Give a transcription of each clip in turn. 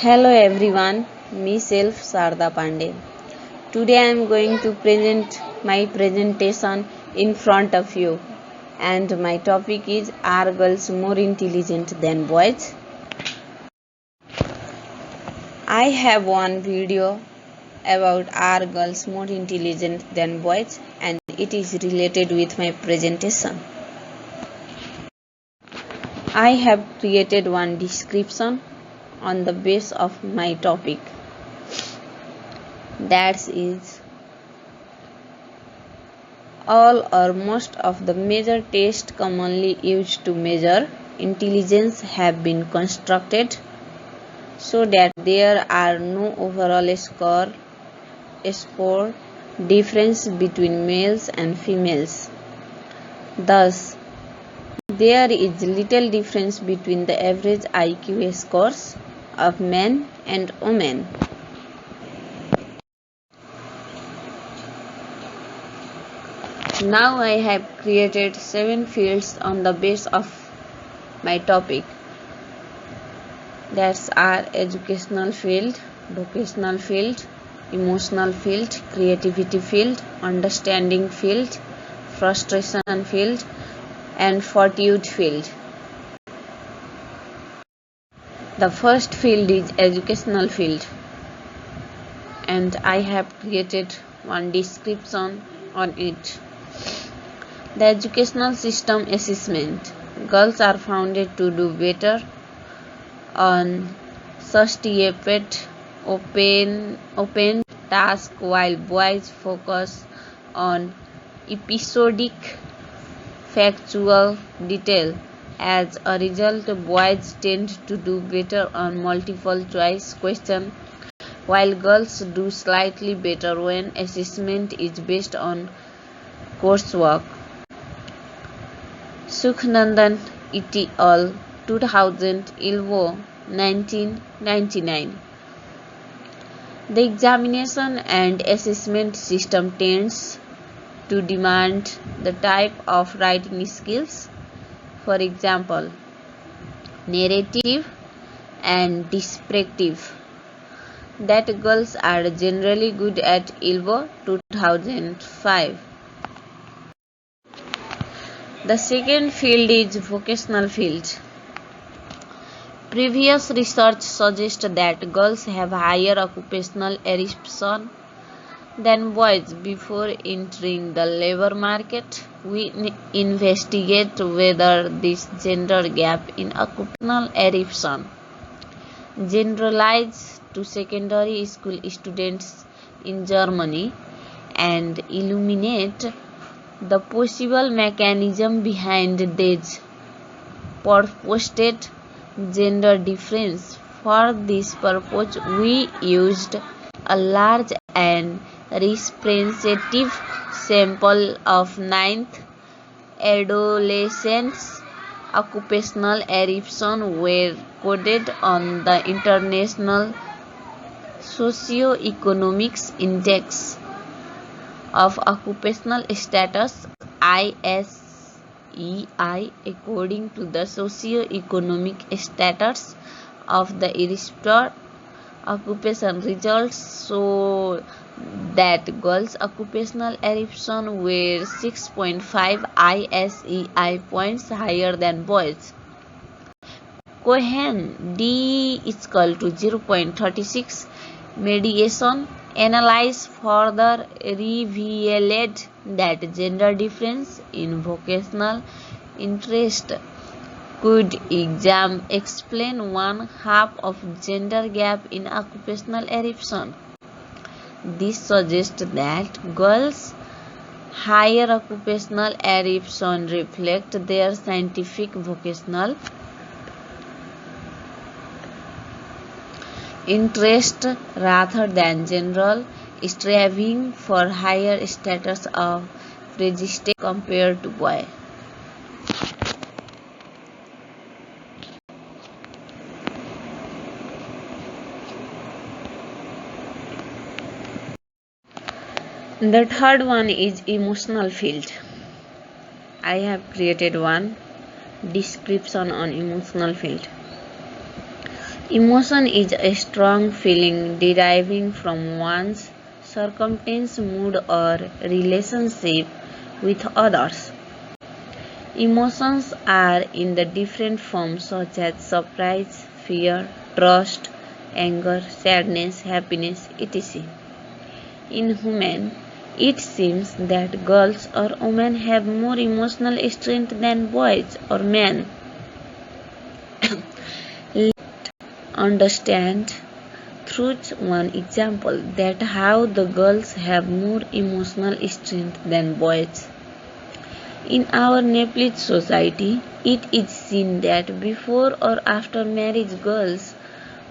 Hello everyone, myself Sharda Pandey. Today I am going to present my presentation in front of you, and my topic is, are girls more intelligent than boys? I have one video about are girls more intelligent than boys, and it is related with my presentation. I have created one description on the base of my topic, that is, all or most of the major tests commonly used to measure intelligence have been constructed so that there are no overall score difference between males and females. Thus, there is little difference between the average IQ scores of men and women. Now I have created 7 fields on the base of my topic. That's our educational field, vocational field, emotional field, creativity field, understanding field, frustration field, and fortitude field. The first field is educational field, and I have created one description on it. The educational system assessment. Girls are found to do better on sustained open tasks while boys focus on episodic factual detail. As a result, boys tend to do better on multiple choice questions, while girls do slightly better when assessment is based on coursework. Sukhnandan et al. 2011, 1999. The examination and assessment system tends to demand the type of writing skills, for example, narrative and descriptive, that girls are generally good at 2005. The second field is vocational field. Previous research suggests that girls have higher occupational eruption than boys before entering the labor market. We investigate whether this gender gap in occupational eruption generalizes to secondary school students in Germany and illuminate the possible mechanism behind this purported gender difference. For this purpose, we used a large and representative sample of 9th adolescents. Occupational eruption were coded on the International Socio-Economics Index of Occupational Status ISEI according to the socio-economic status of the respective occupation. Results show that girls' occupational eruption were 6.5 ISEI points higher than boys. Cohen D equal to 0.36. Mediation analysis further revealed that gender difference in vocational interest could explain one half of gender gap in occupational eruption. This suggests that girls' higher occupational eruption reflect their scientific vocational interest rather than general striving for higher status of prestige compared to boys. The third one is emotional field. I have created one description on emotional field. Emotion is a strong feeling deriving from one's circumstance, mood, or relationship with others. Emotions are in the different forms such as surprise, fear, trust, anger, sadness, happiness, etc. In women, it seems that girls or women have more emotional strength than boys or men. Let's understand through one example that how the girls have more emotional strength than boys. In our Nepalese society, it is seen that before or after marriage, girls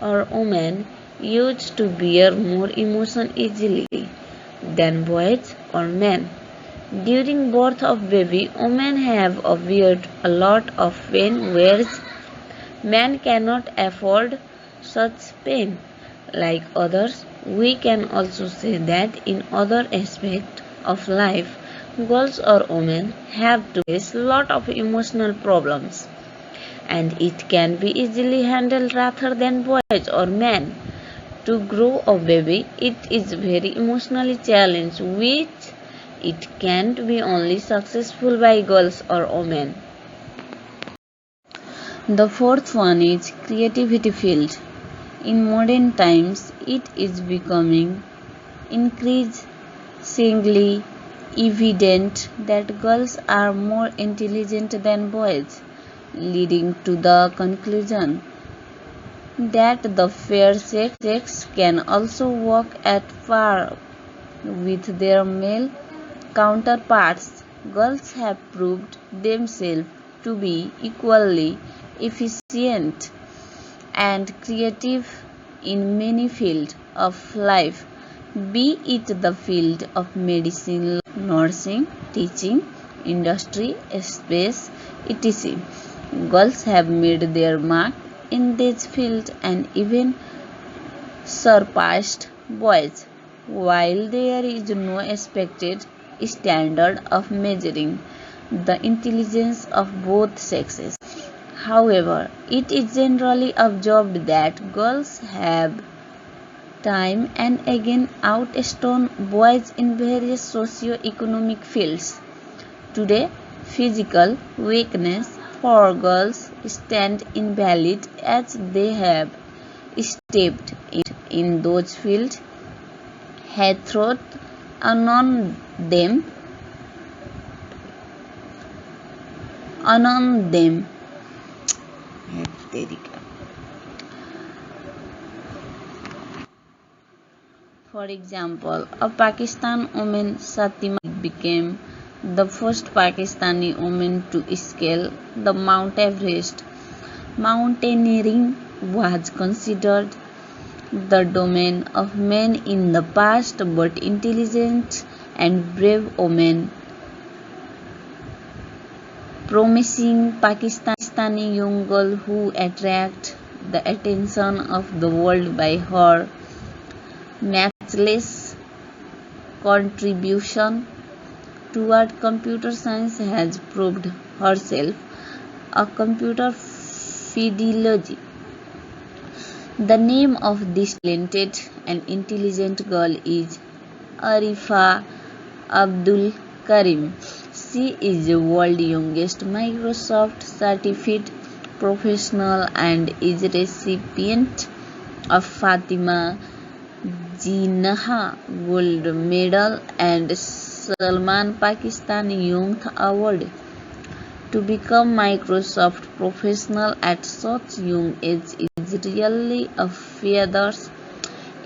or women used to bear more emotion easily than boys or men. During birth of baby, women have beared a lot of pain, whereas men cannot afford such pain. Like others, we can also say that in other aspects of life, girls or women have to face a lot of emotional problems, and it can be easily handled rather than boys or men. To grow a baby, it is very emotionally challenged, which it can't be only successful by girls or women. The fourth one is creativity field. In modern times, it is becoming increasingly evident that girls are more intelligent than boys, leading to the conclusion that the fair sex can also work at par with their male counterparts. Girls have proved themselves to be equally efficient and creative in many fields of life, be it the field of medicine, nursing, teaching, industry, space, etc. Girls have made their mark in these fields and even surpassed boys. While there is no expected standard of measuring the intelligence of both sexes, however, it is generally observed that girls have time and again outshone boys in various socio-economic fields. Today, physical weakness for girls stand invalid as they have stepped in those fields had thought on them. For example, a Pakistan woman Satima became the first Pakistani woman to scale the Mount Everest. Mountaineering was considered the domain of men in the past, but intelligent and brave women, promising Pakistani young girl who attract the attention of the world by her matchless contribution toward computer science, has proved herself a computer philology. The name of this talented and intelligent girl is Arifa Abdul Karim. She is the world's youngest Microsoft certified professional and is recipient of Fatima Jinnah Gold Medal and Salman Pakistan Youth Award. To become Microsoft professional at such young age is really a feather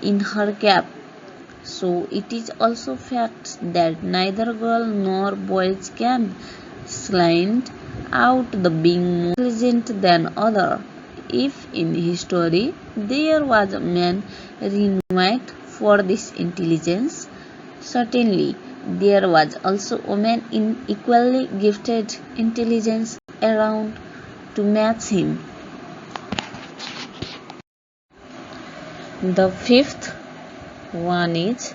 in her cap. So it is also fact that neither girl nor boys can stand out the being more intelligent than other. If in history there was a man renowned for this intelligence, certainly there was also a woman in equally gifted intelligence around to match him. The fifth one is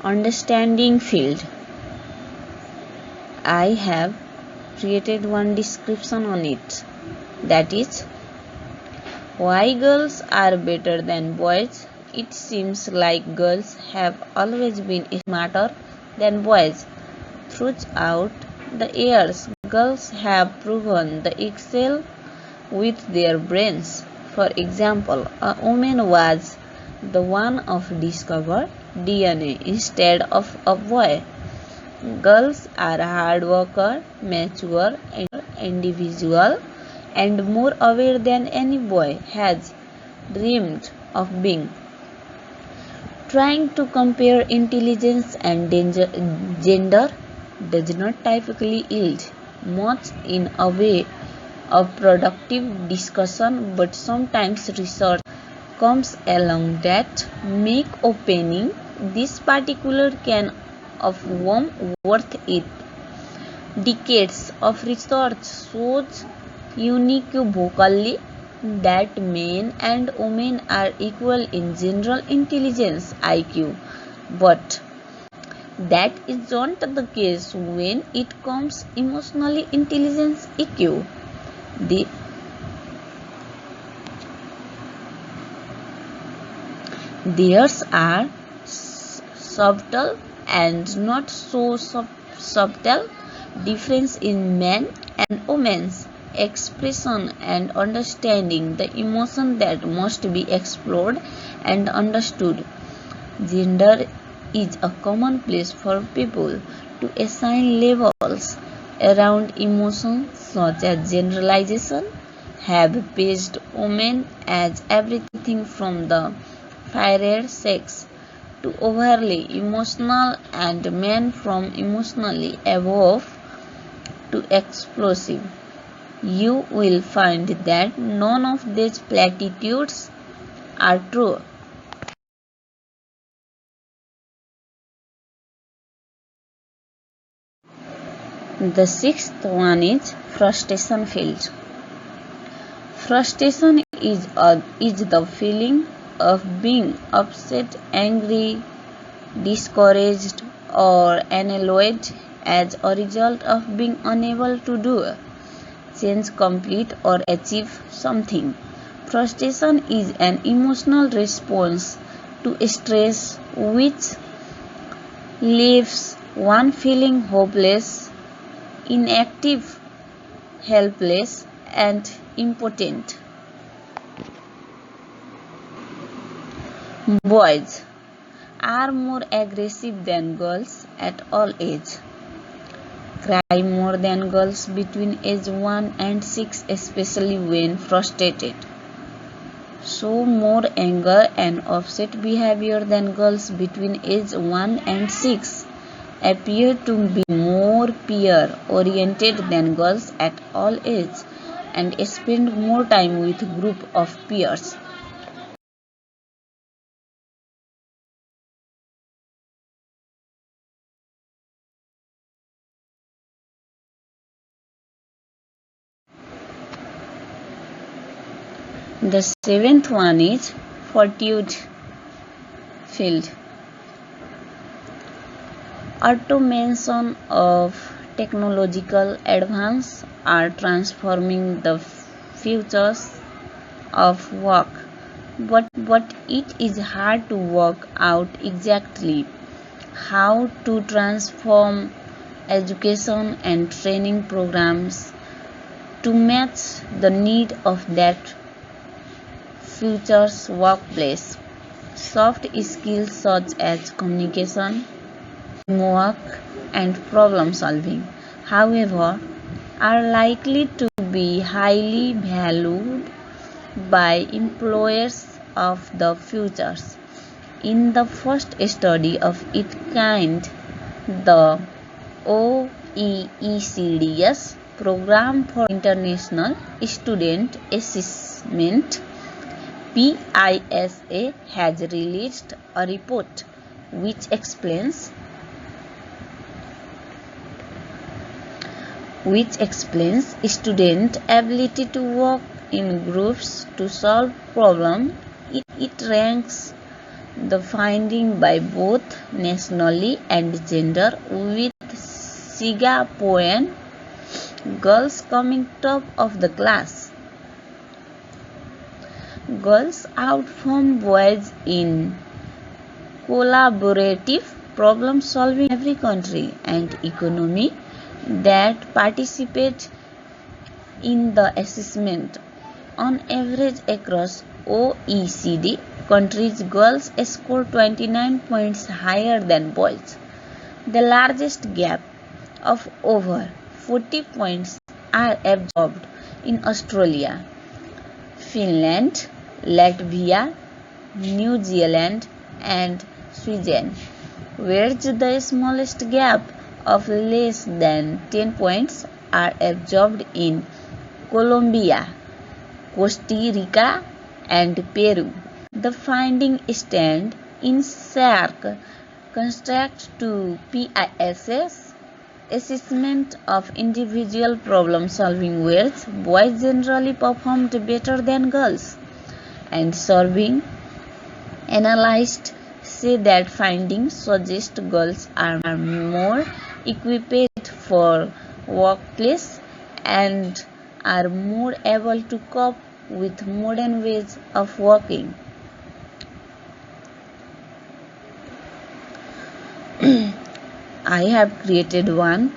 understanding field. I have created one description on it, that is, Why girls are better than boys? It seems like girls have always been smarter than boys. Throughout the years, girls have proven they excel with their brains. For example, a woman was the one of discovered DNA instead of a boy. Girls are hard worker, mature, individual, and more aware than any boy has dreamed of being. Trying to compare intelligence and gender does not typically yield much in a way of productive discussion, but sometimes research comes along that make opening this particular can of worm worth it. Decades of research shows unequivocally that men and women are equal in general intelligence IQ, but that isn't the case when it comes emotionally intelligence EQ. The Theirs are subtle and not so subtle difference in men and women's expression and understanding the emotion that must be explored and understood. Gender is a common place for people to assign labels around emotions such as generalization have paged women as everything from the fiery sex to overly emotional and men from emotionally above to explosive. You will find that none of these platitudes are true. The sixth one is frustration felt. Frustration is the feeling of being upset, angry, discouraged, or annoyed as a result of being unable to do, change, complete, or achieve something. Frustration is an emotional response to stress which leaves one feeling hopeless, inactive, helpless, and impotent. Boys are more aggressive than girls at all ages. Cry more than girls between age 1 and 6, especially when frustrated. Show more anger and upset behavior than girls between age 1 and 6. Appear to be more peer oriented than girls at all ages and spend more time with group of peers. The seventh one is fortitude field. Automation of technological advance are transforming the futures of work, but it is hard to work out exactly how to transform education and training programs to match the need of that future's workplace. Soft skills such as communication, teamwork, and problem solving, however, are likely to be highly valued by employers of the future. In the first study of its kind, the OECD's Program for International Student Assessment PISA has released a report which explains student ability to work in groups to solve problems. It ranks the finding by both nationally and gender, with Singaporean girls coming top of the class. Girls outperform boys in collaborative problem solving in every country and economy that participate in the assessment. On average across OECD countries, girls score 29 points higher than boys. The largest gap of over 40 points are absorbed in Australia, Finland, Latvia, New Zealand and Sweden, whereas the smallest gap of less than 10 points are absorbed in Colombia, Costa Rica and Peru. The findings stand in stark contrast to PISS assessment of individual problem solving, where boys generally performed better than girls, and surveying analysts say that findings suggest girls are more equipped for workplace and are more able to cope with modern ways of working. I have created one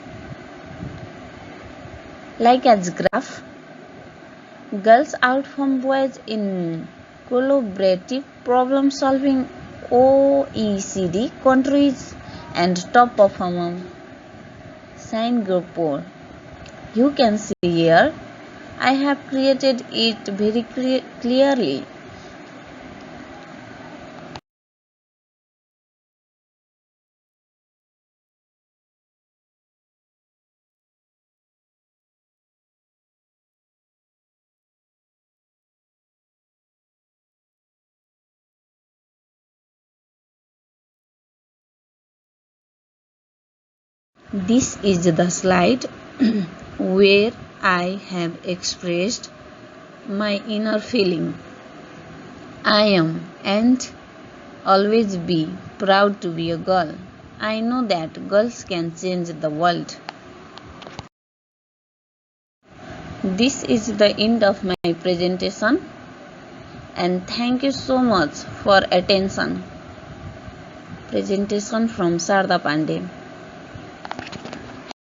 like as graph. Girls outperform boys in collaborative problem solving OECD countries and top performer Singapore. You can see here I have created it very clearly. This is the slide where I have expressed my inner feeling. I am and always be proud to be a girl. I know that girls can change the world. This is the end of my presentation and thank you so much for attention. Presentation from Sharda Pandey.